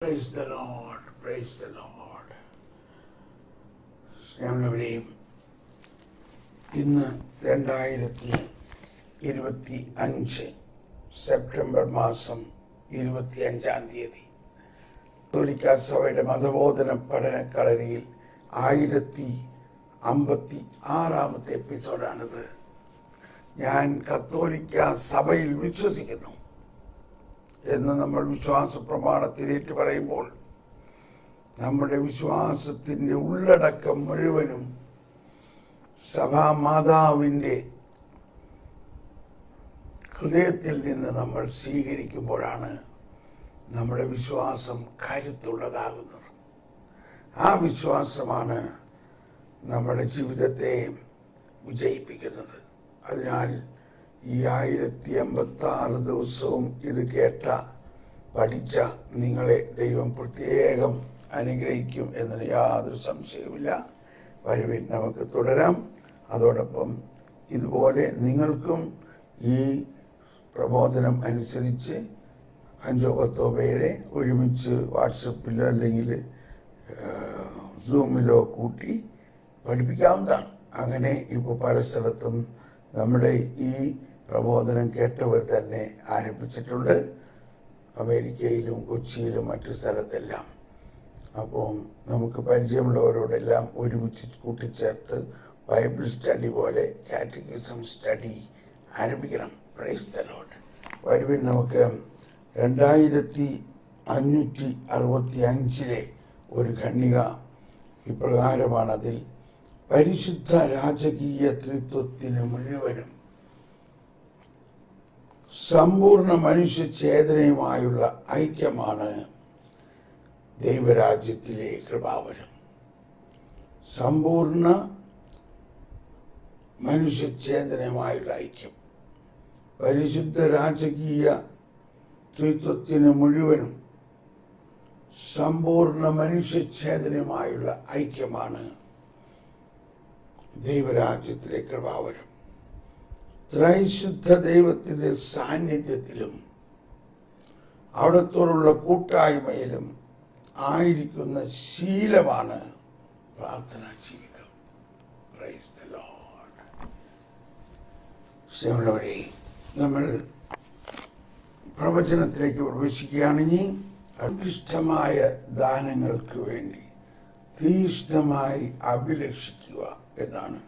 Praise the Lord, praise the Lord. സ്നേഹമുള്ളവരെയും ഇന്ന് 2025 September മാസം 25-ാം തീയതി കത്തോലിക്കാ സഭയുടെ മതബോധന പഠന കളരിയിൽ 1056-ാമത്തെ എപ്പിസോഡാണിത്. ഞാൻ കത്തോലിക്കാ സഭയിൽ വിശ്വസിക്കുന്നു എന്ന് നമ്മൾ വിശ്വാസ പ്രമാണത്തിൽ ഏറ്റു പറയുമ്പോൾ നമ്മുടെ വിശ്വാസത്തിൻ്റെ ഉള്ളടക്കം മുഴുവനും സഭാമാതാവിൻ്റെ ഹൃദയത്തിൽ നിന്ന് നമ്മൾ സ്വീകരിക്കുമ്പോഴാണ് നമ്മുടെ വിശ്വാസം കരുത്തുള്ളതാകുന്നത്. ആ വിശ്വാസമാണ് നമ്മുടെ ജീവിതത്തെ വിജയിപ്പിക്കുന്നത്. അതിനാൽ ഈ 1056 ദിവസവും ഇത് കേട്ട പഠിച്ച നിങ്ങളെ ദൈവം പ്രത്യേകം അനുഗ്രഹിക്കും എന്നതിന് യാതൊരു സംശയവുമില്ല. വരുവിൻ, നമുക്ക് തുടരാം. അതോടൊപ്പം ഇതുപോലെ നിങ്ങൾക്കും ഈ പ്രബോധനം അനുസരിച്ച് 5-10 പേരെ ഒരുമിച്ച് വാട്സപ്പിലോ അല്ലെങ്കിൽ സൂമിലോ കൂട്ടി പഠിപ്പിക്കാവുന്നതാണ്. അങ്ങനെ ഇപ്പോൾ പല സ്ഥലത്തും നമ്മുടെ ഈ പ്രബോധനം കേട്ടവർ തന്നെ ആരംഭിച്ചിട്ടുണ്ട്. അമേരിക്കയിലും കൊച്ചിയിലും മറ്റു സ്ഥലത്തെല്ലാം. അപ്പോൾ നമുക്ക് പരിചയമുള്ളവരോടെല്ലാം ഒരുമിച്ച് കൂട്ടിച്ചേർത്ത് ബൈബിൾ സ്റ്റഡി പോലെ കാറ്റഗിസം സ്റ്റഡി ആരംഭിക്കണം. Praise the Lord. വരുവിൻ, നമുക്ക് 2565 ഒരു ഖണ്ഡിക ഇപ്രകാരമാണ്. അതിൽ പരിശുദ്ധ രാജകീയ ത്രിത്വത്തിന് മുഴുവനും സമ്പൂർണ്ണ മനുഷ്യ ചേതനയുമായുള്ള ഐക്യമാണ് ദൈവരാജ്യത്തിലെ കൃപാവരം. സമ്പൂർണ്ണ മനുഷ്യ ചേതനയുമായുള്ള ഐക്യം, പരിശുദ്ധ രാജകീയ ത്രിത്വത്തിന് മുഴുവനും സമ്പൂർണ്ണ മനുഷ്യ ചേതനയുമായുള്ള ഐക്യമാണ് ദൈവരാജ്യത്തിലെ കൃപാവരം. ത്രൈശുദ്ധ ദൈവത്തിൻ്റെ സാന്നിധ്യത്തിലും അവിടത്തോടുള്ള കൂട്ടായ്മയിലും ആയിരിക്കുന്ന ശീലമാണ് പ്രാർത്ഥനാ ജീവിതം. Praise the Lord. സ്നേഹമുള്ളവരെ, നമ്മൾ പ്രവചനത്തിലേക്ക് പ്രവേശിക്കുകയാണെങ്കിൽ അഭിഷ്ടമായ ദാനങ്ങൾക്ക് വേണ്ടി തീഷ്ണമായി അഭിലഷിക്കുക എന്നാണ്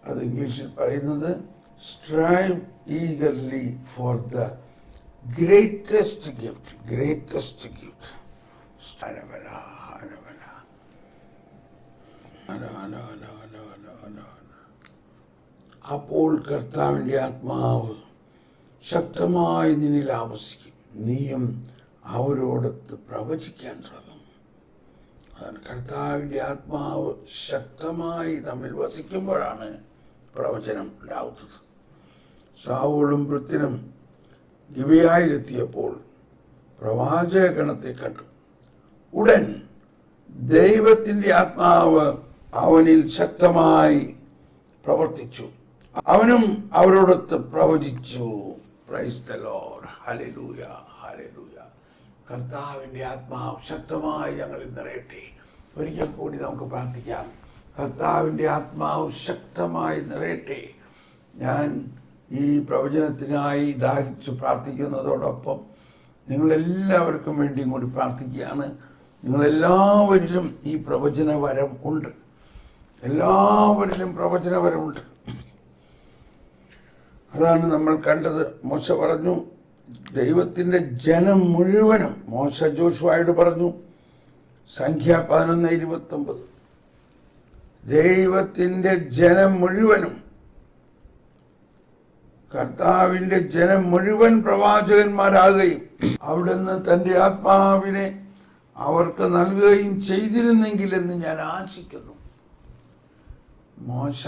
അത് ഇംഗ്ലീഷിൽ പറയുന്നത്. Strive eagerly for the greatest gift. Greatest gift. അപ്പോൾ കർത്താവിൻ്റെ ആത്മാവ് ശക്തമായി നിന്നിൽ ആവസിക്കും, നീയും അവരോടൊത്ത് പ്രവചിക്കാൻ തുടങ്ങും. അതാണ് കർത്താവിൻ്റെ ആത്മാവ് ശക്തമായി നമ്മിൽ വസിക്കുമ്പോഴാണ് പ്രവചനം ഉണ്ടാവുന്നത്. ശൗലും ഭൃത്യനും ഗിബെയയിലെത്തിയപ്പോൾ പ്രവാചക ഗണത്തെ കണ്ടു. ഉടൻ ദൈവത്തിൻ്റെ ആത്മാവ് അവനിൽ ശക്തമായി പ്രവർത്തിച്ചു. അവനും അവരോടൊത്ത് പ്രവചിച്ചു. Praise the Lord. Hallelujah, hallelujah. കർത്താവിൻ്റെ ആത്മാവ് ശക്തമായി ഞങ്ങളിൽ നിറയട്ടെ. ഒരിക്കൽ കൂടി നമുക്ക് പ്രാർത്ഥിക്കാം. കർത്താവിൻ്റെ ആത്മാവ് ശക്തമായി നിറയട്ടെ. ഞാൻ ഈ പ്രവചനത്തിനായി ദാഹിച്ച് പ്രാർത്ഥിക്കുന്നതോടൊപ്പം നിങ്ങളെല്ലാവർക്കും വേണ്ടിയും കൂടി പ്രാർത്ഥിക്കുകയാണ്. നിങ്ങളെല്ലാവരിലും ഈ പ്രവചന വരം ഉണ്ട്. എല്ലാവരിലും പ്രവചന വരമുണ്ട്. അതാണ് നമ്മൾ കണ്ടത്. മോശ പറഞ്ഞു, ദൈവത്തിൻ്റെ ജനം മുഴുവനും, മോശ ജോഷുവയോട് പറഞ്ഞു, സംഖ്യ 11:29, ദൈവത്തിൻ്റെ ജനം മുഴുവനും, കർത്താവിൻ്റെ ജനം മുഴുവൻ പ്രവാചകന്മാരാകുകയും അവിടുന്ന് തൻ്റെ ആത്മാവിനെ അവർക്ക് നൽകുകയും ചെയ്തിരുന്നെങ്കിലെന്ന് ഞാൻ ആശിക്കുന്നു. മോശ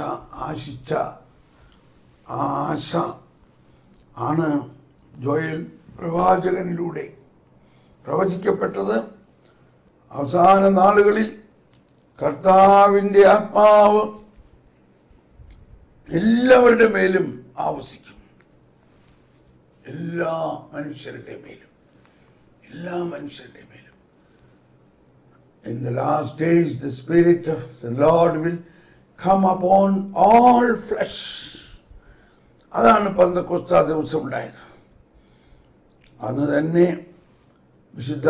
ആശിച്ച ആ ആശ ആണ് ജോയൽ പ്രവാചകനിലൂടെ പ്രവചിക്കപ്പെട്ടത്. അവസാന നാളുകളിൽ കർത്താവിൻ്റെ ആത്മാവ് എല്ലാവരുടെ മേലും ആവസിക്കും. എല്ലാ മനുഷ്യരുടെ മേലും എല്ലാ മനുഷ്യരുടെ മേലും. In the last days, the Spirit of the Lord will come upon all flesh. അതാണ് പെന്തക്കോസ്താ ദിവസം ഉണ്ടായത്. അന്ന് തന്നെ വിശുദ്ധ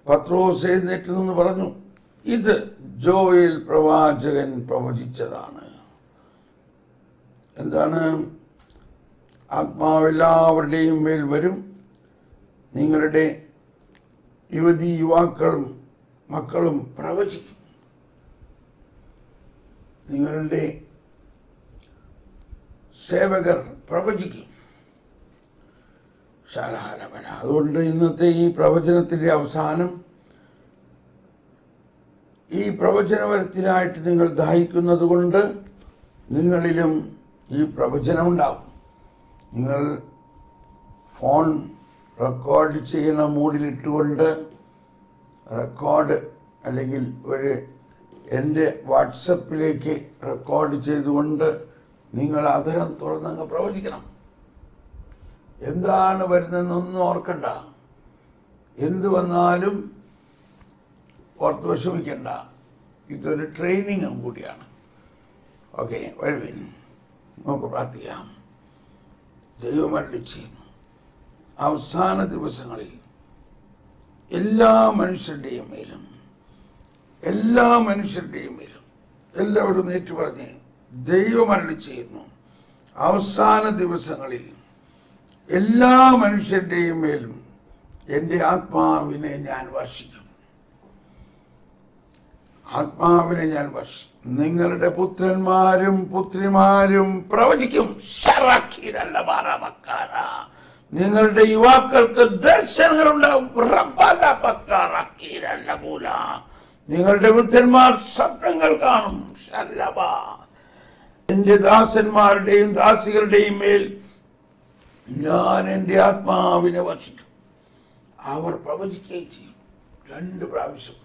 പത്രോസ് എഴുന്നേറ്റ് നിന്ന് പറഞ്ഞു, ഇത് ജോയേൽ പ്രവാചകൻ പ്രവചിച്ചതാണ്. എന്താണ്? ആത്മാവെല്ലാവരുടെയും മേൽ വരും, നിങ്ങളുടെ യുവതി യുവാക്കളും മക്കളും പ്രവചിക്കും, നിങ്ങളുടെ സേവകർ പ്രവചിക്കും. ശാലഹാലപന. അതുകൊണ്ട് ഇന്നത്തെ ഈ പ്രവചനത്തിൻ്റെ അവസാനം, ഈ പ്രവചനപരത്തിനായിട്ട് നിങ്ങൾ ദാഹിക്കുന്നത് കൊണ്ട് നിങ്ങളിലും ഈ പ്രവചനമുണ്ടാകും. നിങ്ങൾ ഫോൺ റെക്കോർഡ് ചെയ്യുന്ന മൂഡിലിട്ടുകൊണ്ട് റെക്കോർഡ് അല്ലെങ്കിൽ എൻ്റെ വാട്സപ്പിലേക്ക് റെക്കോർഡ് ചെയ്തുകൊണ്ട് നിങ്ങൾ അധരം തുറന്നങ്ങ് പ്രവചിക്കണം. എന്താണ് വരുന്നതെന്നൊന്നും ഓർക്കണ്ട. എന്ത് വന്നാലും ഓർത്ത് വിഷമിക്കണ്ട. ഇതൊരു ട്രെയിനിങ്ങും കൂടിയാണ്. ഓക്കെ, വരുവിൻ, നമുക്ക് പ്രാർത്ഥിക്കാം. ദൈവം അരുളിച്ചെയ്യുന്നു, അവസാന ദിവസങ്ങളിൽ എല്ലാ മനുഷ്യരുടെയും മേലും എല്ലാവരും നേറ്റു പറഞ്ഞ്, ദൈവം അരുളിച്ചെയ്യുന്നു, അവസാന ദിവസങ്ങളിൽ എല്ലാ മനുഷ്യരുടെയും മേലും എൻ്റെ ആത്മാവിനെ ഞാൻ വർഷിക്കും. നിങ്ങളുടെ പുത്രന്മാരും പുത്രിമാരും പ്രവചിക്കും. നിങ്ങളുടെ യുവാക്കൾക്ക് ദർശനങ്ങൾ ഉണ്ടാവും. നിങ്ങളുടെ വൃദ്ധന്മാർ സ്വപ്നങ്ങൾ കാണും. എന്റെ ദാസന്മാരുടെയും ദാസികളുടെയും മേൽ ഞാൻ എൻ്റെ ആത്മാവിനെ വർഷിക്കും. അവർ പ്രവചിക്കുകയും ചെയ്യും. 2 പ്രാവശ്യം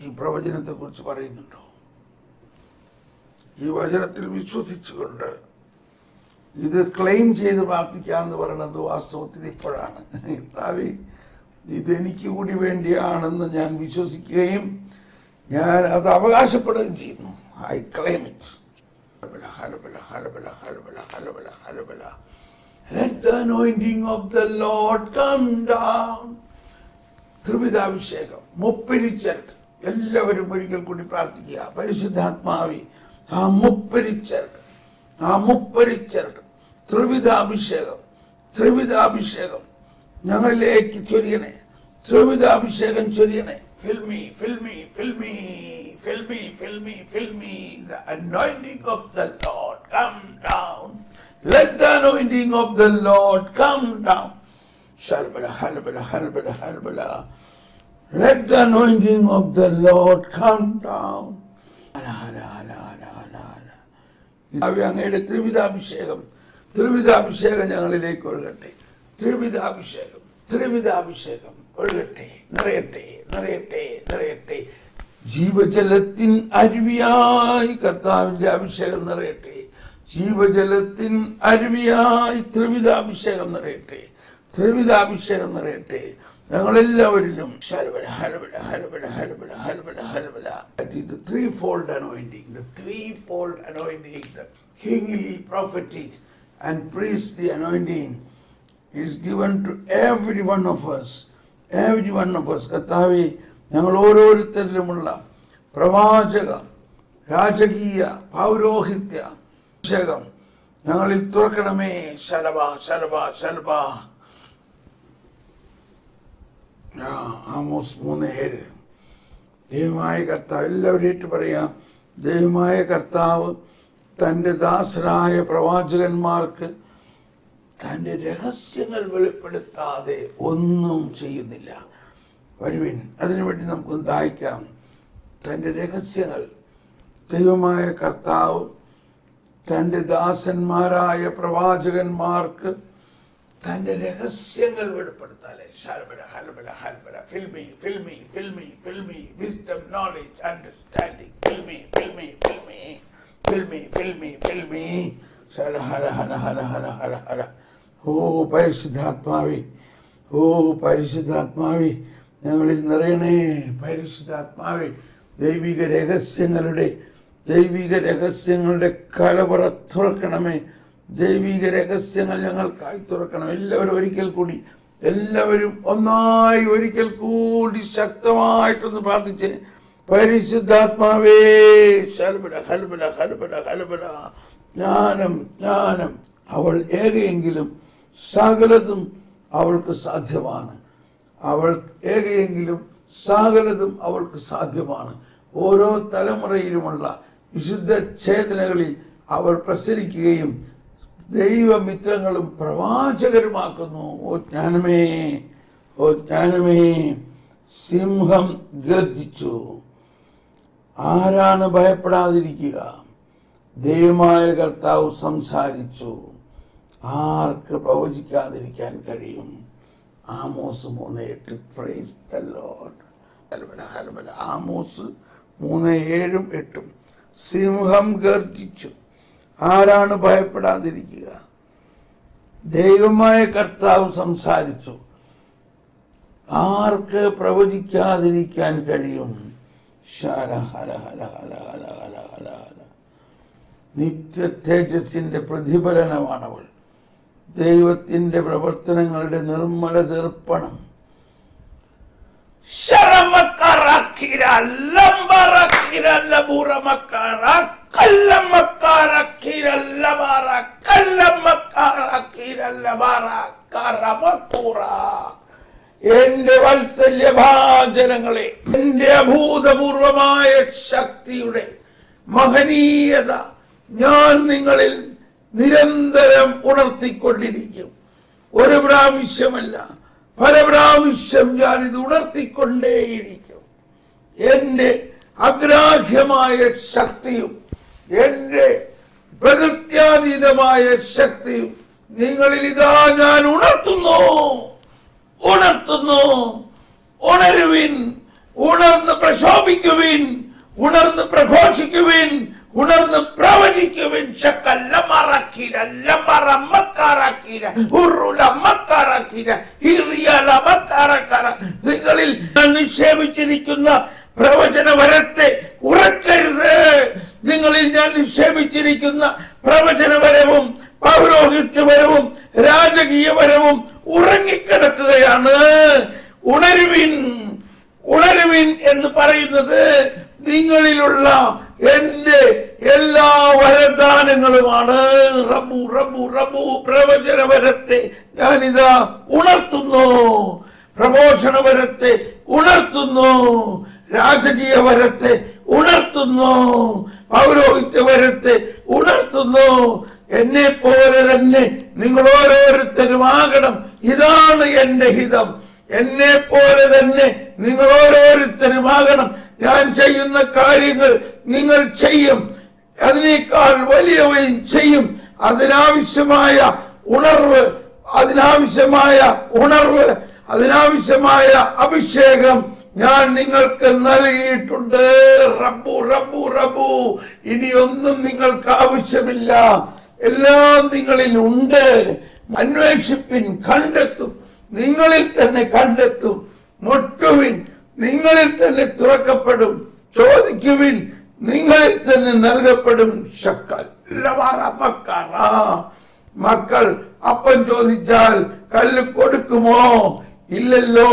ഈ പ്രവചനത്തെ കുറിച്ച് പറയുന്നുണ്ടോ? ഈ വചനത്തിൽ വിശ്വസിച്ചുകൊണ്ട് ഇത് ക്ലെയിം ചെയ്ത് പ്രാർത്ഥിക്കാന്ന് പറയുന്നത് വാസ്തവത്തിൽ ഇപ്പോഴാണ്. കർത്താവേ, ഇതെനിക്ക് കൂടി വേണ്ടിയാണെന്ന് ഞാൻ വിശ്വസിക്കുകയും ഞാൻ അത് അവകാശപ്പെടുകയും ചെയ്യുന്നു. I claim it. Let the anointing of the Lord come down. ത്രിവിധാഭിഷേകം, മുപ്പരിച്ചരട്. എല്ലാവരും ഒരിക്കൽ കൂടി പ്രാർത്ഥിക്കുക. പരിശുദ്ധാത്മാവി, ആ മുപ്പരിച്ചരട് ത്രിവിധാഭിഷേകം ഞങ്ങളിലേക്ക് ചൊരിയണേ. ത്രിവിധാഭിഷേകം ചൊരിയണേ. Fill me. The anointing of the Lord come down. Let the anointing of the Lord come down. Halbala. Let the anointing of the Lord come down. അങ്ങയുടെ ത്രിവിധാഭിഷേകം ഞങ്ങളിലേക്ക് ഒഴുകട്ടെ. ത്രിവിധാഭിഷേകം ഒഴുകട്ടെ, നിറയട്ടെ. ജീവജലത്തിൻ അരുവിയായി കർത്താവിന്റെ അഭിഷേകം നിറയട്ടെ. ജീവജലത്തിൻ അരുവിയായി ത്രിവിധാഭിഷേകം നിറയട്ടെ. ഞങ്ങളെല്ലാവരിലും the threefold anointing, the kingly, prophetic and priestly anointing is given to every one of us. കർത്താവേ, ഞങ്ങൾ ഓരോരുത്തരിലുമുള്ള പ്രവാചക, രാജകീയ, പൗരോഹിത്യ അഭിഷേകം ഞങ്ങളിൽ തുറക്കണമേ. ശലഭ. ആമോസ് 3:7. ദൈവമായ കർത്താവ്, എല്ലാവരും ഏറ്റു പറയാം. ദൈവമായ കർത്താവ് തൻ്റെ ദാസരായ പ്രവാചകന്മാർക്ക് തൻ്റെ രഹസ്യങ്ങൾ വെളിപ്പെടുത്താതെ ഒന്നും ചെയ്യുന്നില്ല. വരുവിൻ, അതിനുവേണ്ടി നമുക്ക് ദാഹിക്കാം. തൻ്റെ രഹസ്യങ്ങൾ ദൈവമായ കർത്താവ് തൻ്റെ ദാസന്മാരായ പ്രവാചകന്മാർക്ക് തൻ്റെ രഹസ്യങ്ങൾ വെളിപ്പെടുത്താലേ. Fill me, wisdom, knowledge, understanding. Fill me. ഓ പരിശുദ്ധാത്മാവേ, ഓ പരിശുദ്ധാത്മാവേ, ഞങ്ങളിൽ നിറയണേ. പരിശുദ്ധാത്മാവേ, ദൈവിക രഹസ്യങ്ങളുടെ കലവറ തുറക്കണമേ. ദൈവിക രഹസ്യങ്ങൾ ഞങ്ങൾക്കായി തുറക്കണം. എല്ലാവരും ഒന്നായി ഒരിക്കൽ കൂടി ശക്തമായിട്ടൊന്ന് പ്രാർത്ഥിച്ച്, പരിശുദ്ധാത്മാവേ, ഹൽബല ഹൽബല ഹൽബല ഹൽബല, ജ്ഞാനം അവൾ ഏകയെങ്കിലും സകലതും അവൾക്ക് സാധ്യമാണ്. അവൾ ഏകയെങ്കിലും സകലതും അവൾക്ക് സാധ്യമാണ്. ഓരോ തലമുറയിലുമുള്ള വിശുദ്ധ ഛേദനകളിൽ അവൾ പ്രസരിക്കുകയും ദൈവമിത്രങ്ങളും പ്രവാചകരുമാക്കുന്നു. ഓ ജ്ഞാനമേ, സിംഹം ഗർജിച്ചു. ആരാണ് ഭയപ്പെടാതിരിക്കുക? ദൈവമായ കർത്താവ് സംസാരിച്ചു. ആർക്ക് പ്രവചിക്കാതിരിക്കാൻ കഴിയും? Amos 3:8. Price the Lord. Amos 3:7-8. സിംഹം ഗർജിച്ചു. ആരാണ് ഭയപ്പെടാതിരിക്കുക? ദൈവമായ കർത്താവ് സംസാരിച്ചു. ആർക്ക് പ്രവചിക്കാതിരിക്കാൻ കഴിയും? നിത്യ തേജസ്സിന്റെ പ്രതിഫലനമാണവൾ. ദൈവത്തിന്റെ പ്രവർത്തനങ്ങളുടെ നിർമ്മല ദർപ്പണം. എന്റെ വാത്സല്യഭാജനങ്ങളെ, എന്റെ അഭൂതപൂർവമായ ശക്തിയുടെ മഹനീയത ഞാൻ നിങ്ങളിൽ നിരന്തരം ഉണർത്തിക്കൊണ്ടിരിക്കും. ഒരു പ്രാവശ്യമല്ല, പല പ്രാവശ്യം ഞാൻ ഇത് ഉണർത്തിക്കൊണ്ടേയിരിക്കും. എന്റെ അഗ്രാഹ്യമായ ശക്തിയും എന്റെ പ്രകൃത്യാതീതമായ ശക്തിയും നിങ്ങളിൽ ഇതാ ഞാൻ ഉണർത്തുന്നു. ഉണരുവിൻ, ഉണർന്ന് പ്രശോഭിക്കുവിൻ, ഉണർന്ന് പ്രഘോഷിക്കുവിൻ, ഉണർന്ന് പ്രവചിക്കുവിൻ. നിങ്ങളിൽ നിക്ഷേപിച്ചിരിക്കുന്ന പ്രവചനവരത്തെ ഉറക്കരുത്. നിങ്ങളിൽ ഞാൻ നിക്ഷേപിച്ചിരിക്കുന്ന പ്രവചനവരവും പൗരോഹിത്യപരവും രാജകീയപരവും ഉറങ്ങിക്കിടക്കുകയാണ്. ഉണരുവിൻ എന്ന് പറയുന്നത് നിങ്ങളിലുള്ള എന്റെ എല്ലാ വരദാനങ്ങളുമാണ്. റബ്ബു പ്രവചനവരത്തെ ഞാനിതാ ഉണർത്തുന്നു. പ്രഘോഷണവരത്തെ ഉണർത്തുന്നു. രാജകീയ വരത്തെ ഉണർത്തുന്നു. പൗരോഹിത്യവരത്തെ ഉണർത്തുന്നു. എന്നെ പോലെ തന്നെ നിങ്ങൾ ഓരോരുത്തരുമാകണം. ഇതാണ് എന്റെ ഹിതം. എന്നെ പോലെ തന്നെ നിങ്ങൾ ഓരോരുത്തരുമാകണം. ഞാൻ ചെയ്യുന്ന കാര്യങ്ങൾ നിങ്ങൾ ചെയ്യും, അതിനേക്കാൾ വലിയവയും ചെയ്യും. അതിനാവശ്യമായ അതിനാവശ്യമായ അഭിഷേകം ഞാൻ നിങ്ങൾക്ക് നൽകിയിട്ടുണ്ട്. റബ്ബു ഇനിയൊന്നും നിങ്ങൾക്ക് ആവശ്യമില്ല. എല്ലാം നിങ്ങളിൽ ഉണ്ട്. അന്വേഷിപ്പിൻ, കണ്ടെത്തും. നിങ്ങളിൽ തന്നെ കണ്ടെത്തും. മുട്ടുവിൻ, നിങ്ങളിൽ തന്നെ തുറക്കപ്പെടും. ചോദിക്കുവിൻ, നിങ്ങളിൽ തന്നെ നൽകപ്പെടും. മക്കൾ അപ്പം ചോദിച്ചാൽ കല്ല് കൊടുക്കുമോ? ഇല്ലല്ലോ.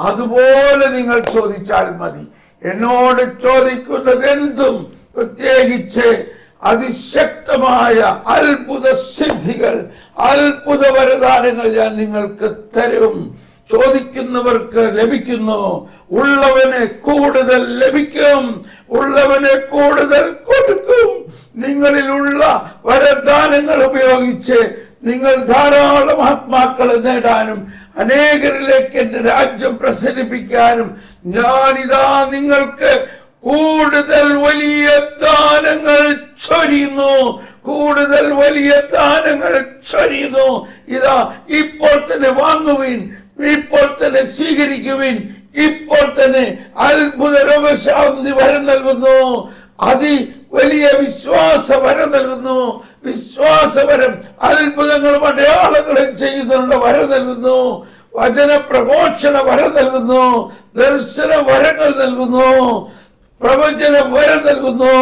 അതുപോലെ നിങ്ങൾ ചോദിച്ചാൽ മതി. എന്നോട് ചോദിക്കുന്നതെന്തും, പ്രത്യേകിച്ച് അതിശക്തമായ അത്ഭുത സിദ്ധികൾ, അത്ഭുത വരദാനങ്ങൾ ഞാൻ നിങ്ങൾക്ക് തരും. ചോദിക്കുന്നവർക്ക് ലഭിക്കുന്നു. ഉള്ളവന് കൂടുതൽ ലഭിക്കും. ഉള്ളവന് കൂടുതൽ കൊടുക്കും. നിങ്ങളിലുള്ള വരദാനങ്ങൾ ഉപയോഗിച്ച് നിങ്ങൾ ധാരാളം ആത്മാക്കളെ നേടാനും അനേകരിലേക്ക് എന്റെ രാജ്യം പ്രസരിപ്പിക്കാനും ഞാനിതാ നിങ്ങൾക്ക് കൂടുതൽ വലിയ ദാനങ്ങൾ ചൊരിയുന്നു. ഇതാ ഇപ്പോൾ തന്നെ വാങ്ങുവിൻ, ഇപ്പോൾ തന്നെ സ്വീകരിക്കുവിൻ. ഇപ്പോൾ തന്നെ അത്ഭുത രോഗശാന്തി വരം നൽകുന്നു. വലിയ വിശ്വാസവരം നൽകുന്നു. വിശ്വാസവരം അത്ഭുതങ്ങളും അടയാളങ്ങളും ചെയ്യുന്നതിനുള്ള വരം നൽകുന്നു. വചന പ്രഘോഷണ വരം നൽകുന്നു, ദർശന വരങ്ങൾ നൽകുന്നു, പ്രവചന വരം നൽകുന്നു.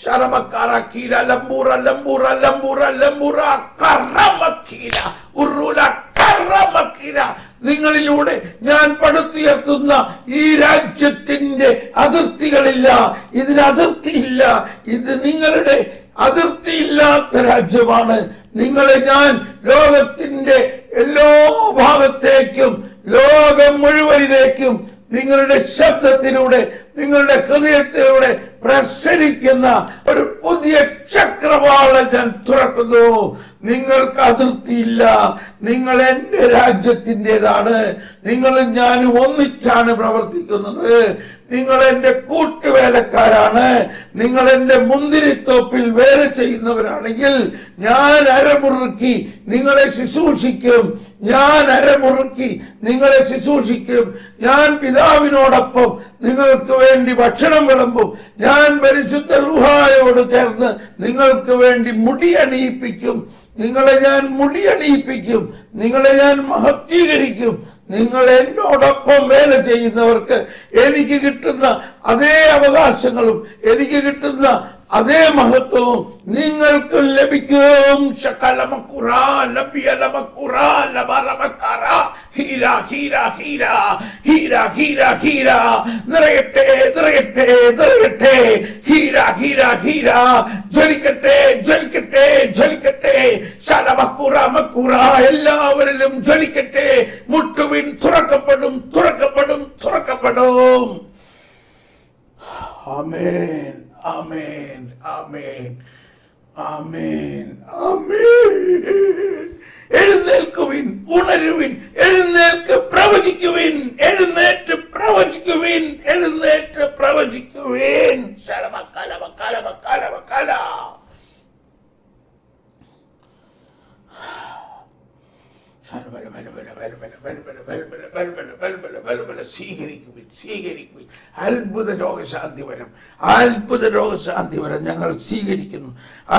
ശരമക്കാര കീര ലംബൂറ ലംബൂറ ലംബൂറ ലംബൂറ കറമക്കീര ഉറുല കറമക്കീര. നിങ്ങളിലൂടെ ഞാൻ പടുത്തുയർത്തുന്ന ഈ രാജ്യത്തിന്റെ അതിർത്തികളില്ല, ഇതിന് അതിർത്തിയില്ല. ഇത് നിങ്ങളുടെ അതിർത്തിയില്ലാത്ത രാജ്യമാണ്. നിങ്ങളെ ഞാൻ ലോകത്തിന്റെ എല്ലാ ഭാഗത്തേക്കും, ലോകം മുഴുവനിലേക്കും നിങ്ങളുടെ ശബ്ദത്തിലൂടെ, നിങ്ങളുടെ ഹൃദയത്തിലൂടെ പ്രസരിക്കുന്ന ഒരു പുതിയ ചക്രവാളം ഞാൻ തുറക്കുന്നു. നിങ്ങൾക്ക് അതിർത്തിയില്ല. നിങ്ങൾ എന്റെ രാജ്യത്തിൻ്റെതാണ്. നിങ്ങളും ഞാനും ഒന്നിച്ചാണ് പ്രവർത്തിക്കുന്നത്. നിങ്ങൾ എന്റെ കൂട്ടുവേലക്കാരാണ്. നിങ്ങൾ എന്റെ മുന്തിരിത്തോപ്പിൽ വേല ചെയ്യുന്നവരാണെങ്കിൽ ഞാൻ അരമുറുക്കി നിങ്ങളെ ശുശ്രൂഷിക്കും. ഞാൻ അരമുറുക്കി നിങ്ങളെ ശുശ്രൂഷിക്കും. ഞാൻ പിതാവിനോടൊപ്പം നിങ്ങൾക്ക് വേണ്ടി ഭക്ഷണം വിളമ്പും. ഞാൻ പരിശുദ്ധ റൂഹായോട് ചേർന്ന് നിങ്ങൾക്ക് വേണ്ടി മുടിയണിയിപ്പിക്കും. നിങ്ങളെ ഞാൻ മുടിയണിയിപ്പിക്കും. നിങ്ങളെ ഞാൻ മഹത്വീകരിക്കും. നിങ്ങൾ എന്നോടൊപ്പം വേല ചെയ്യുന്നവർക്ക് എനിക്ക് കിട്ടുന്ന അതേ അവകാശങ്ങളും എനിക്ക് കിട്ടുന്ന അതേ മഹത്വവും നിങ്ങൾക്കും ലഭിക്കും. ഹീര ഹീര ഹീര ഹീര ഹീര ഹീര നിറയട്ടെ നിറയട്ടെ നിറയട്ടെ. ഹീര ഹീര ഹീര ജ്വലിക്കട്ടെ ജ്വലിക്കട്ടെ ജ്വലിക്കട്ടെ. ശലമക്കുറ മക്കുറ എല്ലാവരിലും ജ്വലിക്കട്ടെ. മുട്ടുവിൻ, തുറക്കപ്പെടും തുറക്കപ്പെടും തുറക്കപ്പെടും. ആമേൻ ആമേൻ ആമേൻ ആമേൻ ആമേൻ. എഴുന്നേൽക്കുവിൻ, ഉണരുവിൻ, എഴുന്നേൽക്ക് പ്രവചിക്കുവിൻ, എഴുന്നേറ്റ് പ്രവചിക്കുവിൻ, എഴുന്നേറ്റ് പ്രവചിക്കുവിൻ. സ്വീകരിക്കുവിൻ സ്വീകരിക്കുവിൻ. അത്ഭുത രോഗശാന്തി വരം, അത്ഭുത രോഗശാന്തി വരം ഞങ്ങൾ സ്വീകരിക്കുന്നു.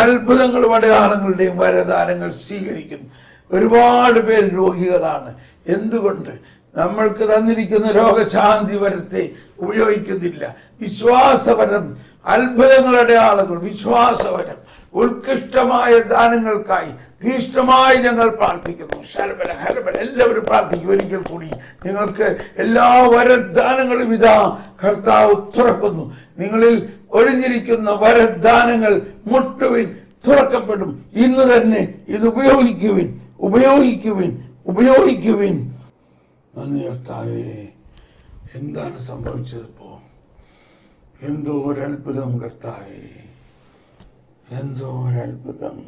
അത്ഭുതങ്ങളും അടയാളങ്ങളുടെയും വരദാനങ്ങൾ സ്വീകരിക്കുന്നു. ഒരുപാട് പേര് രോഗികളാണ്. എന്തുകൊണ്ട്? നമ്മൾക്ക് തന്നിരിക്കുന്ന രോഗശാന്തി വരത്തെ ഉപയോഗിക്കുന്നില്ല. വിശ്വാസവരം, അത്ഭുതങ്ങളുടെ ആളുകൾ, വിശ്വാസവരം, ഉത്കൃഷ്ടമായ ദാനങ്ങൾക്കായി തീഷ്ണമായി ഞങ്ങൾ പ്രാർത്ഥിക്കുന്നു. ശരബല ഹരബല എല്ലാവരും പ്രാർത്ഥിക്കും. ഒരിക്കൽ കൂടി നിങ്ങൾക്ക് എല്ലാ വരദാനങ്ങളും ഇതാ കർത്താവ് തുറക്കുന്നു. നിങ്ങളിൽ ഒഴിഞ്ഞിരിക്കുന്ന വരദാനങ്ങൾ മുട്ടുവിൻ, തുറക്കപ്പെടും. ഇന്ന് തന്നെ ഇത് ഉപയോഗിക്കുവിൻ, ഉപയോഗിക്കുവിൻ, ഉപയോഗിക്കുവിൻ. നന്ദി കർത്താവേ. എന്താണ് സംഭവിച്ചതിപ്പോ? എന്തോ ഒരത്ഭുതം കർത്താവേ, എന്തോ ഒരത്ഭുതം.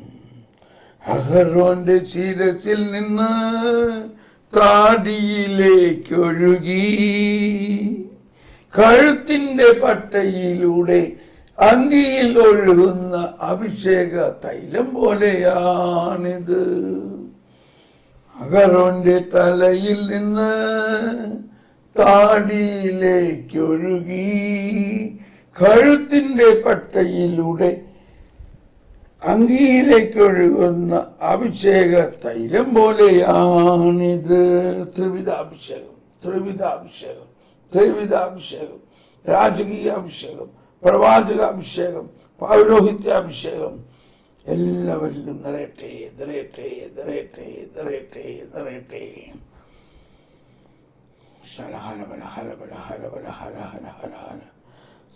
അഹരോന്റെ ശിരസിൽ നിന്ന് താടിയിലേക്കൊഴുകി കഴുത്തിന്റെ പട്ടയിലൂടെ അങ്കിയിൽ ഒഴുകുന്ന അഭിഷേക തൈലം പോലെയാണിത്. അഹരോന്റെ തലയിൽ നിന്ന് താടിയിലേക്കൊഴുകി കഴുത്തിന്റെ പട്ടയിലൂടെ അങ്കിയിലേക്കൊഴുകുന്ന അഭിഷേക തൈലം പോലെയാണിത്. ത്രിവിധാഭിഷേകം, ത്രിവിധാഭിഷേകം, ത്രിവിധാഭിഷേകം. രാജകീയ അഭിഷേകം, പ്രവാചകാഭിഷേകം, പൗരോഹിത്യാഭിഷേകം എല്ലാവരിലും നിറയട്ടെ നിറയട്ടെ നിറയട്ടെ നിറയട്ടെ നിറയട്ടെ.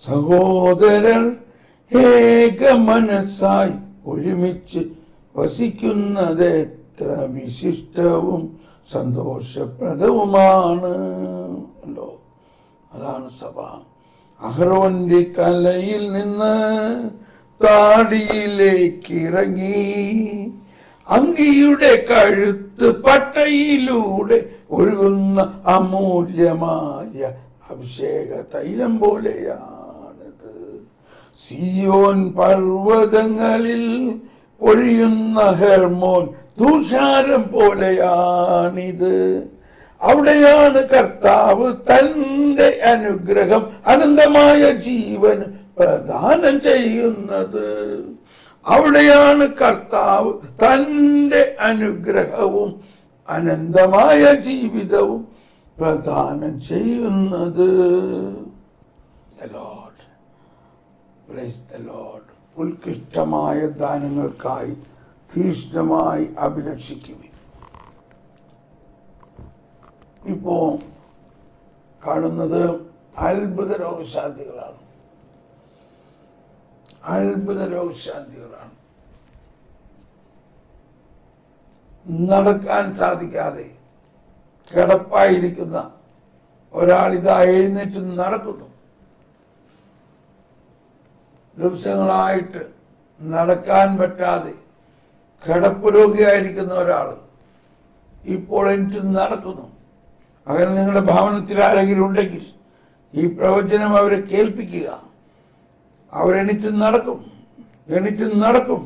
സഹോദരർ ഏക മനസ്സായി ഒരുമിച്ച് വസിക്കുന്നത് എത്ര വിശിഷ്ടവും സന്തോഷപ്രദവുമാണ്. അതാണ് സഭ. അഹ്റോന്റെ തലയിൽ നിന്ന് താടിയിലേക്ക് ഇറങ്ങി അങ്കിയുടെ കഴുത്ത് പട്ടയിലൂടെ ഒഴുകുന്ന അമൂല്യമായ അഭിഷേക തൈലം പോലെയാണിത്. സിയോൻ പർവ്വതങ്ങളിൽ പൊഴിയുന്ന ഹെർമോൻ തുഷാരം പോലെയാണിത്. അവിടെയാണ് കർത്താവ് തന്റെ അനുഗ്രഹം അനന്തമായ ജീവൻ പ്രദാനം ചെയ്യുന്നത്. അവിടെയാണ് കർത്താവ് തന്റെ അനുഗ്രഹവും അനന്തമായ ജീവിതവും പ്രദാനം ചെയ്യുന്നത്. ഉത്കൃഷ്ടമായ ദാനങ്ങൾക്കായി തീഷ്ണമായി അഭിലഷിക്കുവിൻ. ഇപ്പോ കാണുന്നത് അത്ഭുത രോഗശാന്തികളാണ്. നടക്കാൻ സാധിക്കാതെ കിടപ്പായിരിക്കുന്ന ഒരാൾ ഇതാ എഴുന്നേറ്റ് നടക്കുന്നു. ദിവസങ്ങളായിട്ട് നടക്കാൻ പറ്റാതെ കിടപ്പ് രോഗിയായിരിക്കുന്ന ഒരാൾ ഇപ്പോൾ എനിക്ക് നടക്കുന്നു. അങ്ങനെ നിങ്ങളുടെ ഭവനത്തിൽ ആരെങ്കിലും ഉണ്ടെങ്കിൽ ഈ പ്രവചനം അവരെ കേൾപ്പിക്കുക. അവരെണിറ്റ് നടക്കും. അവരെണിറ്റ് നടക്കും.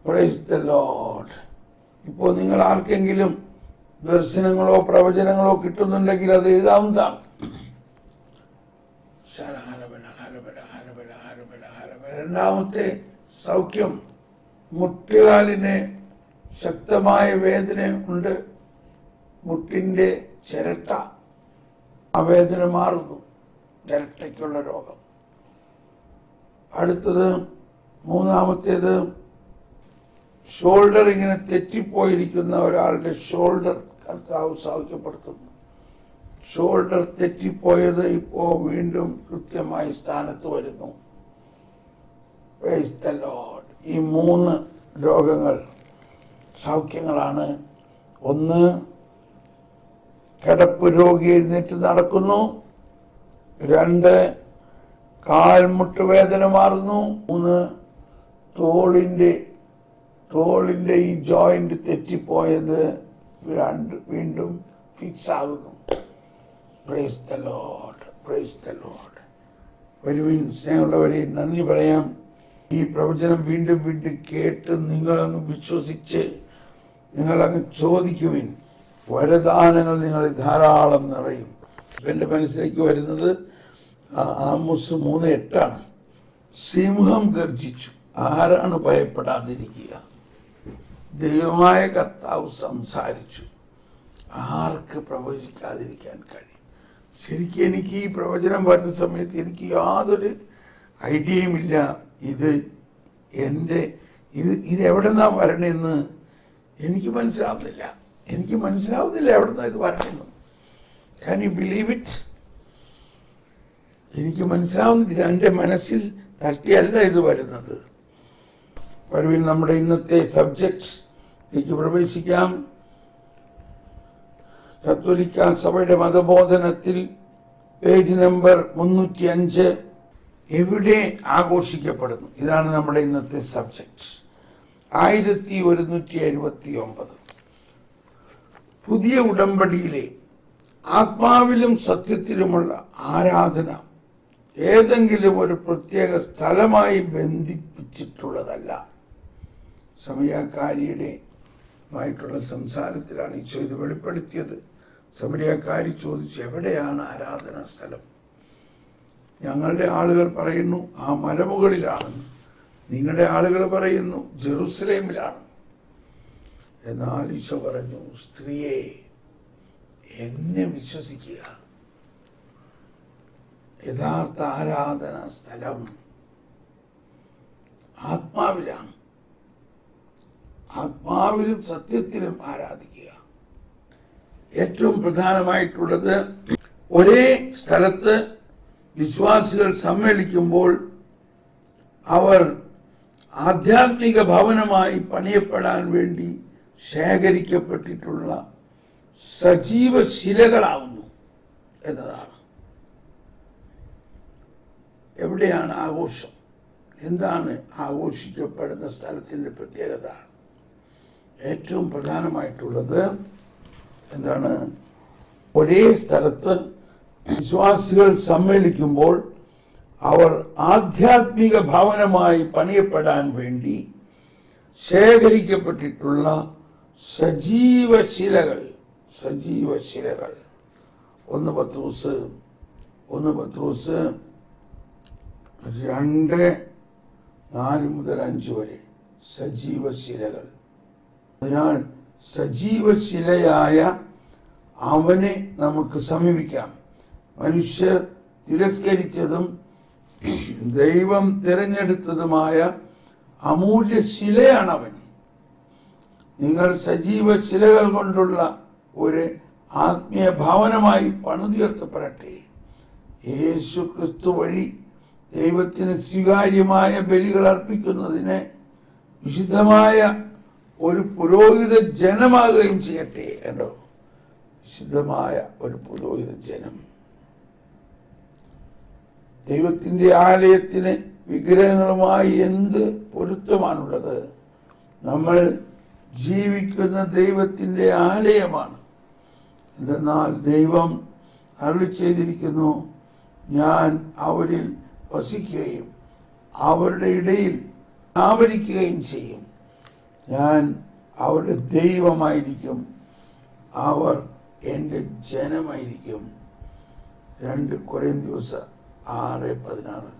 Praise the Lord. ഇപ്പോൾ നിങ്ങൾ ആർക്കെങ്കിലും ദർശനങ്ങളോ പ്രവചനങ്ങളോ കിട്ടുന്നുണ്ടെങ്കിൽ അത് എഴുതാവുന്നതാണ്. രണ്ടാമത്തെ സൗഖ്യം, മുട്ടുകാലിന് ശക്തമായ വേദന ഉണ്ട്. മുട്ടിന്റെ ചിരട്ട, ആ വേദന മാറുന്നു. ചിരട്ടയ്ക്കുള്ള രോഗം. അടുത്തത് മൂന്നാമത്തേത്, ഷോൾഡർ ഇങ്ങനെ തെറ്റിപ്പോയിരിക്കുന്ന ഒരാളുടെ ഷോൾഡർ കർത്താവ് സൗഖ്യപ്പെടുത്തുന്നു. ഷോൾഡർ തെറ്റിപ്പോയത് ഇപ്പോ വീണ്ടും കൃത്യമായി സ്ഥാനത്ത് വരുന്നു. Praise the Lord. ഈ 3 രോഗങ്ങൾ സൗഖ്യങ്ങളാണ്. ഒന്ന്, കിടപ്പ് രോഗി എഴുന്നേറ്റ് നടക്കുന്നു. 2, കാൽമുട്ട് വേദന മാറുന്നു. 3, തോളിന്റെ ഈ ജോയിന്റ് തെറ്റിപ്പോയത് വീണ്ടും ഫിക്സ് ആകുന്നു. Praise the Lord. വരുവിൻ സ്നേഹമുള്ളവരെ, നന്ദി പറയാം. ഈ പ്രവചനം വീണ്ടും കേട്ട് നിങ്ങളങ്ങ് വിശ്വസിച്ച് നിങ്ങളങ്ങ് ചോദിക്കുവിൻ. വരദാനങ്ങൾ നിങ്ങൾ ധാരാളം നിറയും. എൻ്റെ മനസ്സിലേക്ക് വരുന്നത് ആമോസ് 3:8 സിംഹം ഗർജിച്ചു, ആരാണ് ഭയപ്പെടാതിരിക്കുക? ദൈവമായ കർത്താവ് സംസാരിച്ചു, ആർക്ക് പ്രവചിക്കാതിരിക്കാൻ കഴിയും? ശരിക്കും എനിക്ക് ഈ പ്രവചനം വരുന്ന സമയത്ത് എനിക്ക് യാതൊരു ഐഡിയയുമില്ല. ഇത് എവിടെ നിന്നാ വരണമെന്ന് എനിക്ക് മനസ്സിലാവുന്നില്ല. എവിടെ നിന്നാ ഇത് വരണമെന്ന്. Can you believe it? എനിക്ക് മനസ്സിലാവുന്നില്ല. എൻ്റെ മനസ്സിൽ തട്ടിയല്ല ഇത് വരുന്നത്. വരുവിൽ നമ്മുടെ ഇന്നത്തെ സബ്ജക്റ്റിലേക്ക് പ്രവേശിക്കാം. കത്തോലിക്ക സഭയുടെ മതബോധനത്തിൽ പേജ് നമ്പർ 305 എവിടെ ആഘോഷിക്കപ്പെടുന്നു? ഇതാണ് നമ്മുടെ ഇന്നത്തെ സബ്ജക്റ്റ്. 1179 പുതിയ ഉടമ്പടിയിലെ ആത്മാവിലും സത്യത്തിലുമുള്ള ആരാധന ഏതെങ്കിലും ഒരു പ്രത്യേക സ്ഥലമായി ബന്ധിപ്പിച്ചിട്ടുള്ളതല്ല. സമരിയാക്കാരിയുടെമായിട്ടുള്ള സംസാരത്തിലാണ് ഈശോ ഇത് വെളിപ്പെടുത്തിയത്. സമരിയാക്കാരി ചോദിച്ചു, എവിടെയാണ് ആരാധനാ സ്ഥലം? ഞങ്ങളുടെ ആളുകൾ പറയുന്നു ആ മലമുകളിലാണെന്ന്. നിങ്ങളുടെ ആളുകൾ പറയുന്നു ജെറുസലേമിലാണ്. എന്നാൽ ഈശോ പറഞ്ഞു, സ്ത്രീയെ, എന്നെ വിശ്വസിക്കുക, യഥാർത്ഥ ആരാധനാ സ്ഥലം ആത്മാവിലാണ്. ആത്മാവിലും സത്യത്തിലും ആരാധിക്കുക. ഏറ്റവും പ്രധാനമായിട്ടുള്ളത്, ഒരേ സ്ഥലത്ത് വിശ്വാസികൾ സമ്മേളിക്കുമ്പോൾ അവർ ആധ്യാത്മിക ഭവനമായി പണിയപ്പെടാൻ വേണ്ടി ശേഖരിക്കപ്പെട്ടിട്ടുള്ള സജീവ ശിലകളാവുന്നു എന്നതാണ്. എവിടെയാണ് ആഘോഷം? എന്താണ് ആഘോഷിക്കപ്പെടുന്ന സ്ഥലത്തിൻ്റെ പ്രത്യേകത? ഏറ്റവും പ്രധാനമായിട്ടുള്ളത് എന്താണ്? ഒരേ സ്ഥലത്ത് വിശ്വാസികൾ സമ്മേളിക്കുമ്പോൾ അവർ ആധ്യാത്മിക ഭവനമായി പണിയപ്പെടാൻ വേണ്ടി ശേഖരിക്കപ്പെട്ടിട്ടുള്ള സജീവ ശിലകൾ. 1 പത്രോസ് 2:4-5 വരെ സജീവ ശിലകൾ. അതിനാൽ സജീവശിലയായ അവനെ നമുക്ക് സമീപിക്കാം. മനുഷ്യർ തിരസ്കരിച്ചതും ദൈവം തിരഞ്ഞെടുത്തതുമായ അമൂല്യ ശിലയാണ് അവൻ. നിങ്ങൾ സജീവ ശിലകൾ കൊണ്ടുള്ള ഒരു ആത്മീയ ഭവനമായി പണിതുയർത്തപ്പെടട്ടെ. യേശു ക്രിസ്തു വഴി ദൈവത്തിന് സ്വീകാര്യമായ ബലികൾ അർപ്പിക്കുന്നതിന് വിശുദ്ധമായ ഒരു പുരോഹിത ജനമാകുകയും ചെയ്യട്ടെ. കണ്ടോ, വിശുദ്ധമായ ഒരു പുരോഹിത ജനം. ദൈവത്തിന്റെ ആലയത്തിന് വിഗ്രഹങ്ങളുമായി എന്ത് പൊരുത്തമാണുള്ളത്? നമ്മൾ ജീവിക്കുന്ന ദൈവത്തിന്റെ ആലയമാണ്. എന്തെന്നാൽ ദൈവം അരുളി ചെയ്തിരിക്കുന്നു, ഞാൻ അവരിൽ വസിക്കുകയും അവരുടെ ഇടയിൽ ആവരിക്കുകയും ചെയ്യും. ഞാൻ അവരുടെ ദൈവമായിരിക്കും, അവർ എൻ്റെ ജനമായിരിക്കും. 2 കൊരിന്ത്യർ 6:16.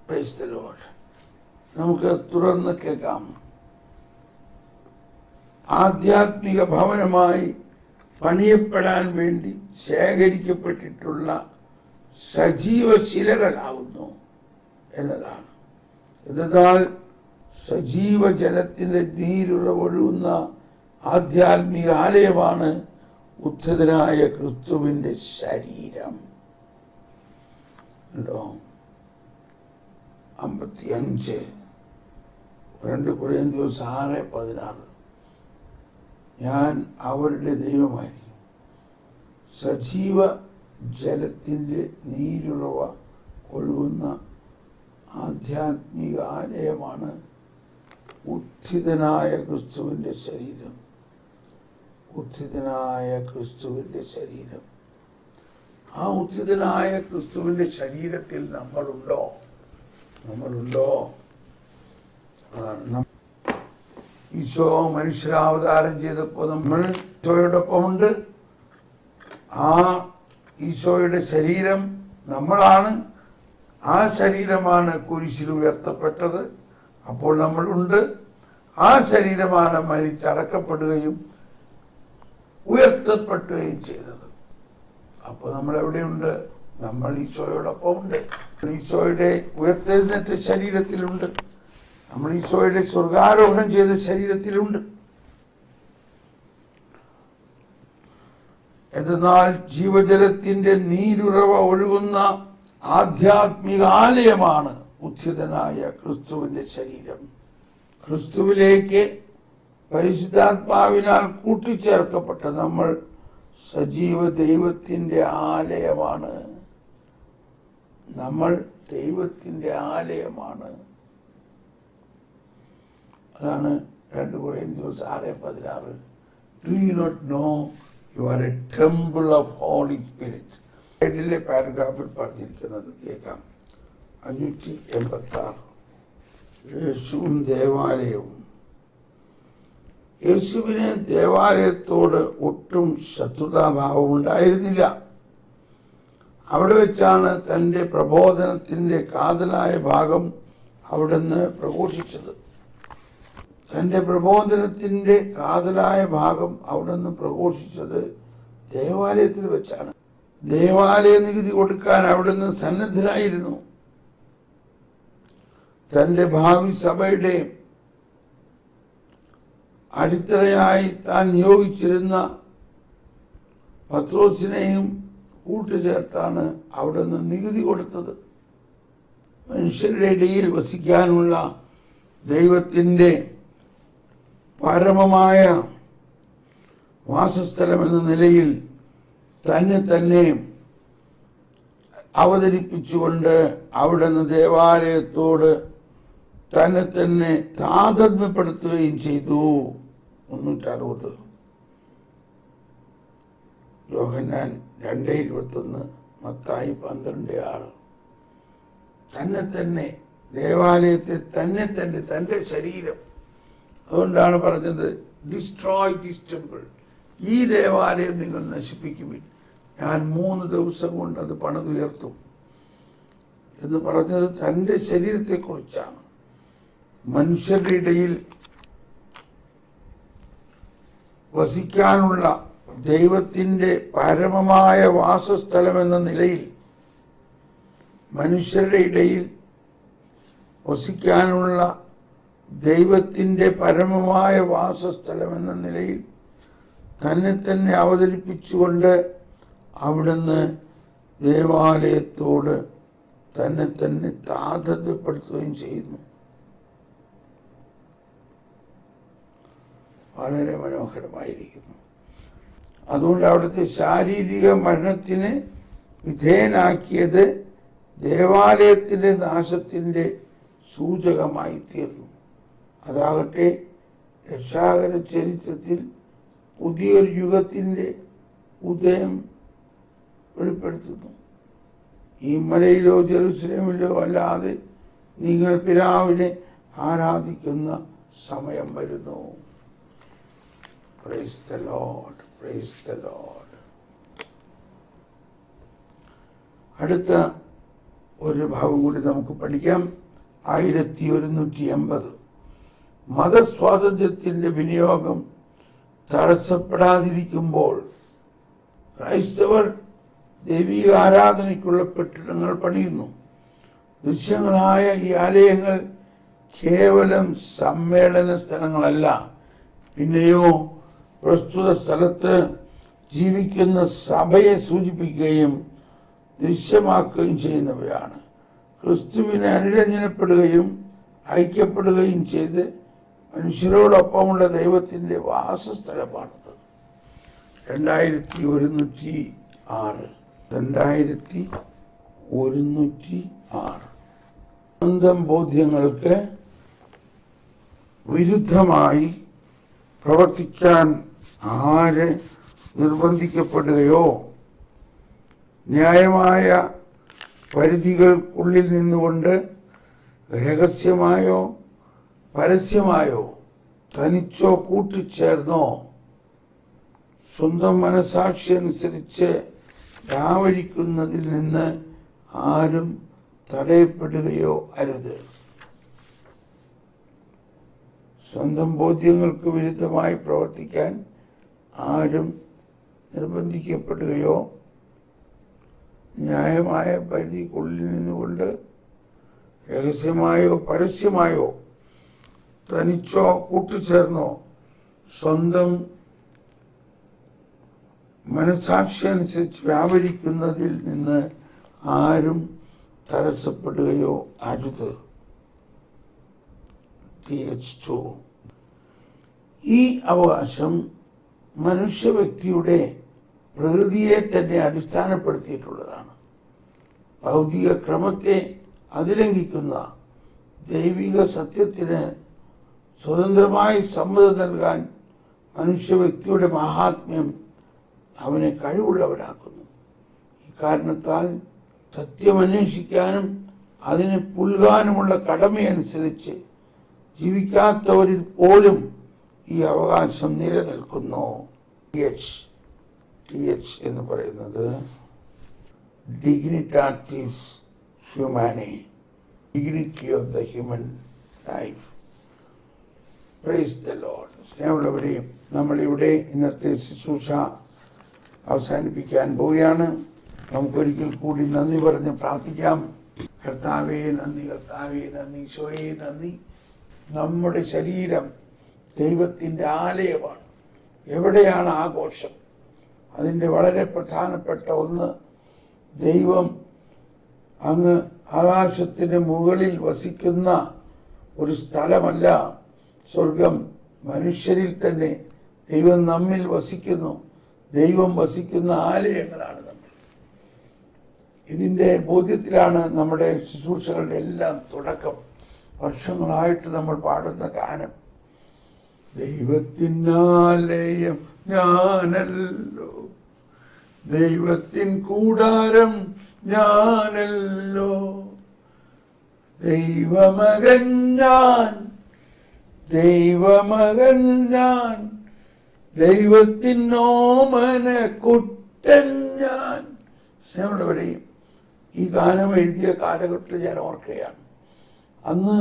Praise the Lord. നമുക്ക് തുറന്ന് കേൾക്കാം. ആധ്യാത്മിക ഭവനമായി പണിയപ്പെടാൻ വേണ്ടി ശേഖരിക്കപ്പെട്ടിട്ടുള്ള സജീവ ശിലകളാവുന്നു എന്നതാണ്. എന്നാൽ സജീവ ജലത്തിന്റെ നീരുറവൊഴുകുന്ന ആധ്യാത്മിക ആലയമാണ് ഉത്ഥിതനായ ക്രിസ്തുവിന്റെ ശരീരം. 55 2 കൊരിന്ത്യർ 6:16. ഞാൻ അവരുടെ ദൈവമായിരിക്കും. സജീവ ജലത്തിന്റെ നീരുറവ ഒഴുകുന്ന ആധ്യാത്മിക ആലയമാണ് ഉത്ഥിതനായ ക്രിസ്തുവിന്റെ ശരീരം. ഉത്ഥിതനായ ക്രിസ്തുവിന്റെ ശരീരം. ആ ഉത്ഥിതനായ ക്രിസ്തുവിന്റെ ശരീരത്തിൽ നമ്മളുണ്ടോ? ഈശോ മനുഷ്യരാവതാരം ചെയ്തപ്പോൾ നമ്മൾ ഈശോയോടൊപ്പമുണ്ട്. ആ ഈശോയുടെ ശരീരം നമ്മളാണ്. ആ ശരീരമാണ് കുരിശിൽ ഉയർത്തപ്പെട്ടത്. അപ്പോൾ നമ്മളുണ്ട്. ആ ശരീരമാണ് മരിച്ചടക്കപ്പെടുകയും ഉയർത്തപ്പെടുകയും ചെയ്തത്. അപ്പോൾ നമ്മൾ എവിടെയുണ്ട്? നമ്മൾ ഈശോയോടൊപ്പമുണ്ട്. ഈശോയുടെ ഉയർത്തെഴുന്നേറ്റ ശരീരത്തിലുണ്ട്. നമ്മൾ ഈശോയുടെ സ്വർഗാരോഹണം ചെയ്ത ശരീരത്തിലുണ്ട്. എന്നാൽ ജീവജലത്തിന്റെ നീരുറവ ഒഴുകുന്ന ആധ്യാത്മിക ആലയമാണ് ഉത്ഥിതനായ ക്രിസ്തുവിന്റെ ശരീരം. ക്രിസ്തുവിലേക്ക് പരിശുദ്ധാത്മാവിനാൽ കൂട്ടിച്ചേർക്കപ്പെട്ട നമ്മൾ സജീവ ദൈവത്തിന്റെ ആലയമാണ്. നമ്മൾ ദൈവത്തിന്റെ ആലയമാണ്. അതാണ് 2 കൊരിന്ത്യർ 6:16. Do you not know you are a temple of holy spirit? ഇതിലെ പാരഗ്രാഫിൽ പറഞ്ഞിരിക്കുന്നത് കേൾക്കാം. 586. യേശുവും ദേവാലയവും. യേശുവിന് ദേവാലയത്തോട് ഒട്ടും ശത്രുതാഭാവം ഉണ്ടായിരുന്നില്ല. അവിടെ വെച്ചാണ് തൻ്റെ പ്രബോധനത്തിൻ്റെ കാതലായ ഭാഗം അവിടുന്ന് പ്രഘോഷിച്ചത്. തൻ്റെ പ്രബോധനത്തിൻ്റെ കാതലായ ഭാഗം അവിടുന്ന് പ്രഘോഷിച്ചത് ദേവാലയത്തിൽ വെച്ചാണ്. ദേവാലയ നികുതി കൊടുക്കാൻ അവിടുന്ന് സന്നദ്ധനായിരുന്നു. തൻ്റെ ഭാവി സഭയുടെ അടിത്തറയായി താൻ നിയോഗിച്ചിരുന്ന പത്രോസിനെയും കൂട്ടുചേർത്താണ് അവിടുന്ന് നികുതി കൊടുത്തത്. മനുഷ്യരുടെ ഇടയിൽ വസിക്കാനുള്ള ദൈവത്തിൻ്റെ പരമമായ വാസസ്ഥലം എന്ന നിലയിൽ തന്നെ അവതരിപ്പിച്ചുകൊണ്ട് അവിടുന്ന് ദേവാലയത്തോട് തന്നെ താതാത്മ്യപ്പെടുത്തുകയും ചെയ്തു. 360. യോഹന്നാൻ 2:21, മത്തായി 12:6. തന്നെ ദേവാലയത്തെ തന്നെ തൻ്റെ ശരീരം. അതുകൊണ്ടാണ് പറഞ്ഞത്, ഡിസ്ട്രോയ് ദിസ് ടെമ്പിൾ. ഈ ദേവാലയം നിങ്ങൾ നശിപ്പിക്കുവിൻ, ഞാൻ 3 ദിവസം കൊണ്ട് അത് പണിതുയർത്തും. എന്ന് പറഞ്ഞത് തൻ്റെ ശരീരത്തെക്കുറിച്ചാണ്. മനുഷ്യരുടെ ഇടയിൽ വസിക്കാനുള്ള ദൈവത്തിൻ്റെ പരമമായ വാസസ്ഥലമെന്ന നിലയിൽ, മനുഷ്യരുടെ ഇടയിൽ വസിക്കാനുള്ള ദൈവത്തിൻ്റെ പരമമായ വാസസ്ഥലമെന്ന നിലയിൽ തന്നെ തന്നെ അവതരിപ്പിച്ചുകൊണ്ട് അവിടുന്ന് ദേവാലയത്തോട് തന്നെ തന്നെ താതാത്മ്യപ്പെടുത്തുകയും ചെയ്യുന്നു. വളരെ മനോഹരമായിരിക്കുന്നു. അതുകൊണ്ട് അവിടുത്തെ ശാരീരിക മരണത്തിന് വിധേയനാക്കിയത് ദേവാലയത്തിൻ്റെ നാശത്തിൻ്റെ സൂചകമായി തീർന്നു. അതാകട്ടെ രക്ഷാകര ചരിത്രത്തിൽ പുതിയൊരു യുഗത്തിൻ്റെ ഉദയം വെളിപ്പെടുത്തുന്നു. ഈ മലയിലോ ജെറുസലേമിലോ അല്ലാതെ നിങ്ങൾ പിതാവിനെ ആരാധിക്കുന്ന സമയം വരുന്നു. Price the Lord, price the Lord. അടുത്ത ഒരു ഭാഗം കൂടി നമുക്ക് പഠിക്കാം. 1180 മതസ്വാതന്ത്ര്യത്തിൻ്റെ വിനിയോഗം തടസ്സപ്പെടാതിരിക്കുമ്പോൾ ക്രൈസ്തവർ ദൈവിക ആരാധനയ്ക്കുള്ള കെട്ടിടങ്ങൾ പണിയുന്നു. ദൃശ്യങ്ങളായ ഈ ആലയങ്ങൾ കേവലം സമ്മേളന സ്ഥലങ്ങളല്ല, പിന്നെയോ പ്രസ്തുത സ്ഥലത്ത് ജീവിക്കുന്ന സഭയെ സൂചിപ്പിക്കുകയും ദൃശ്യമാക്കുകയും ചെയ്യുന്നവയാണ്. ക്രിസ്തുവിനെ അനുരഞ്ജനപ്പെടുകയും ഐക്യപ്പെടുകയും ചെയ്ത് മനുഷ്യരോടൊപ്പമുള്ള ദൈവത്തിൻ്റെ വാസസ്ഥലമാണത്. 2106 സ്വന്തം ബോധ്യങ്ങൾക്ക് വിരുദ്ധമായി പ്രവർത്തിക്കാൻ ആര് നിർബന്ധിക്കപ്പെടുകയോ ന്യായമായ പരിധികൾക്കുള്ളിൽ നിന്നുകൊണ്ട് രഹസ്യമായോ പരസ്യമായോ തനിച്ചോ കൂട്ടിച്ചേർന്നോ സ്വന്തം മനസാക്ഷി അനുസരിച്ച് വ്യാപരിക്കുന്നതിൽ നിന്ന് ആരും തടയപ്പെടുകയോ അരുത്. സ്വന്തം ബോധ്യങ്ങൾക്ക് വിരുദ്ധമായി പ്രവർത്തിക്കാൻ ആരും നിർബന്ധിക്കപ്പെടുകയോ ന്യായമായ പരിധിക്കുള്ളിൽ നിന്നുകൊണ്ട് രഹസ്യമായോ പരസ്യമായോ തനിച്ചോ കൂട്ടിച്ചേർന്നോ സ്വന്തം മനസാക്ഷി അനുസരിച്ച് വ്യാപരിക്കുന്നതിൽ നിന്ന് ആരും തടസ്സപ്പെടുകയോ അരുത്. ഈ അവകാശം മനുഷ്യ വ്യക്തിയുടെ പ്രകൃതിയെ തന്നെ അടിസ്ഥാനപ്പെടുത്തിയിട്ടുള്ളതാണ്. ഭൗതിക ക്രമത്തെ അതിലംഘിക്കുന്ന ദൈവിക സത്യത്തിന് സ്വതന്ത്രമായി സമ്മതം നൽകാൻ മനുഷ്യ വ്യക്തിയുടെ മഹാത്മ്യം അവനെ കഴിവുള്ളവരാക്കുന്നു. ഇക്കാരണത്താൽ സത്യമന്വേഷിക്കാനും അതിനെ പുൽകാനുമുള്ള കടമയനുസരിച്ച് ജീവിക്കാത്തവരിൽ പോലും ഈ അവകാശം നിലനിൽക്കുന്നു. TH എന്ന് പറയുന്നത് ഡിഗ്നിറ്റാറ്റിസ് ഹ്യൂമാനി, dignity of the human life. Praise the lord. സ്നേഹമുള്ളവരെയും നമ്മളിവിടെ ഇന്നത്തെ ശുശ്രൂഷ അവസാനിപ്പിക്കാൻ പോവുകയാണ്. നമുക്കൊരിക്കൽ കൂടി നന്ദി പറഞ്ഞ് പ്രാർത്ഥിക്കാം. കർത്താവേ നന്ദി, കർത്താവേ നന്ദി, ഈശോയെ നന്ദി. നമ്മുടെ ശരീരം ദൈവത്തിൻ്റെ ആലയമാണ്. എവിടെയാണ് ആഘോഷം? അതിൻ്റെ വളരെ പ്രധാനപ്പെട്ട ഒന്ന്, ദൈവം അങ്ങ് ആകാശത്തിന് മുകളിൽ വസിക്കുന്ന ഒരു സ്ഥലമല്ല സ്വർഗം. മനുഷ്യരിൽ തന്നെ ദൈവം നമ്മിൽ വസിക്കുന്നു. ദൈവം വസിക്കുന്ന ആലയങ്ങളാണ് നമ്മൾ. ഇതിൻ്റെ ബോധ്യത്തിലാണ് നമ്മുടെ ശുശ്രൂഷകളുടെ എല്ലാം തുടക്കം. വർഷങ്ങളായിട്ട് നമ്മൾ പാടുന്ന ഗാനം, ദൈവത്തിനാലയം ഞാനല്ലോ, ദൈവത്തിൻ കൂടാരം ഞാനല്ലോ, ദൈവമകൻ ഞാൻ, ദൈവമകൻ ഞാൻ, ദൈവത്തിൻ ഓമന കുട്ടൻ ഞാൻ. സ്നേഹമുള്ളവരെയും ഈ ഗാനം എഴുതിയ കാലഘട്ടത്തിൽ ഞാൻ ഓർക്കുകയാണ്. അന്ന്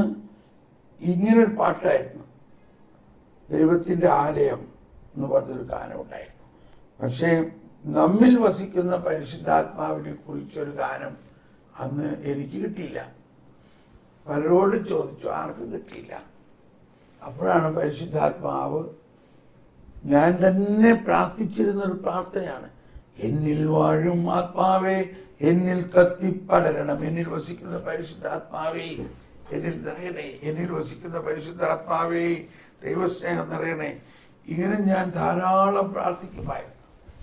ഇങ്ങനൊരു പാട്ടായിരുന്നു, ദൈവത്തിൻ്റെ ആലയം എന്ന് പറഞ്ഞൊരു ഗാനം ഉണ്ടായിരുന്നു. പക്ഷേ നമ്മിൽ വസിക്കുന്ന പരിശുദ്ധാത്മാവിനെ കുറിച്ചൊരു ഗാനം അന്ന് എനിക്ക് കിട്ടിയില്ല. പലരോടും ചോദിച്ചു, ആർക്കും കിട്ടിയില്ല. അപ്പോഴാണ് പരിശുദ്ധാത്മാവ്, ഞാൻ തന്നെ പ്രാർത്ഥിച്ചിരുന്നൊരു പ്രാർത്ഥനയാണ്, എന്നിൽ വാഴും ആത്മാവേ എന്നിൽ കത്തിപ്പടരണം, എന്നിൽ വസിക്കുന്ന പരിശുദ്ധാത്മാവേ എന്നിൽ നിറയണേ, എന്നിൽ വസിക്കുന്ന പരിശുദ്ധാത്മാവേ ദൈവസ്നേഹം നിറയണേ. ഇങ്ങനെ ഞാൻ ധാരാളം പ്രാർത്ഥിക്കുമായിരുന്നു.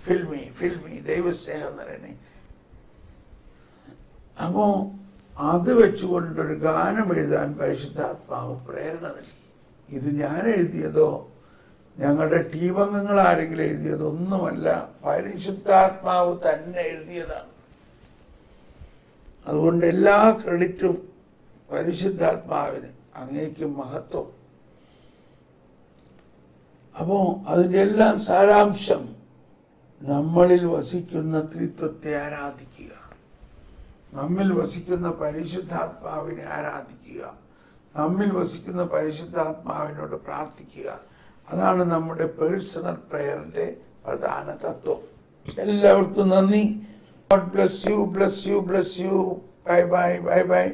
ഫിൽമി ദൈവസ്നേഹം നിറയണേ. അപ്പോൾ അത് വെച്ചുകൊണ്ടൊരു ഗാനം എഴുതാൻ പരിശുദ്ധാത്മാവ് പ്രേരണ നൽകി. ഇത് ഞാൻ എഴുതിയതോ ഞങ്ങളുടെ ടീം അംഗങ്ങൾ ആരെങ്കിലും എഴുതിയതോ ഒന്നുമല്ല, പരിശുദ്ധാത്മാവ് തന്നെ എഴുതിയതാണ്. അതുകൊണ്ട് എല്ലാ ക്രെഡിറ്റും പരിശുദ്ധാത്മാവിന്, അങ്ങേക്കും മഹത്വം. അപ്പോൾ അതിൻ്റെ എല്ലാം സാരാംശം നമ്മളിൽ വസിക്കുന്ന ത്രിത്വത്തെ ആരാധിക്കുക, നമ്മിൽ വസിക്കുന്ന പരിശുദ്ധാത്മാവിനെ ആരാധിക്കുക, നമ്മിൽ വസിക്കുന്ന പരിശുദ്ധാത്മാവിനോട് പ്രാർത്ഥിക്കുക. അതാണ് നമ്മുടെ പേഴ്സണൽ പ്രയറിൻ്റെ പ്രധാന തത്വം. എല്ലാവർക്കും നന്ദി. God bless you. Bye bye.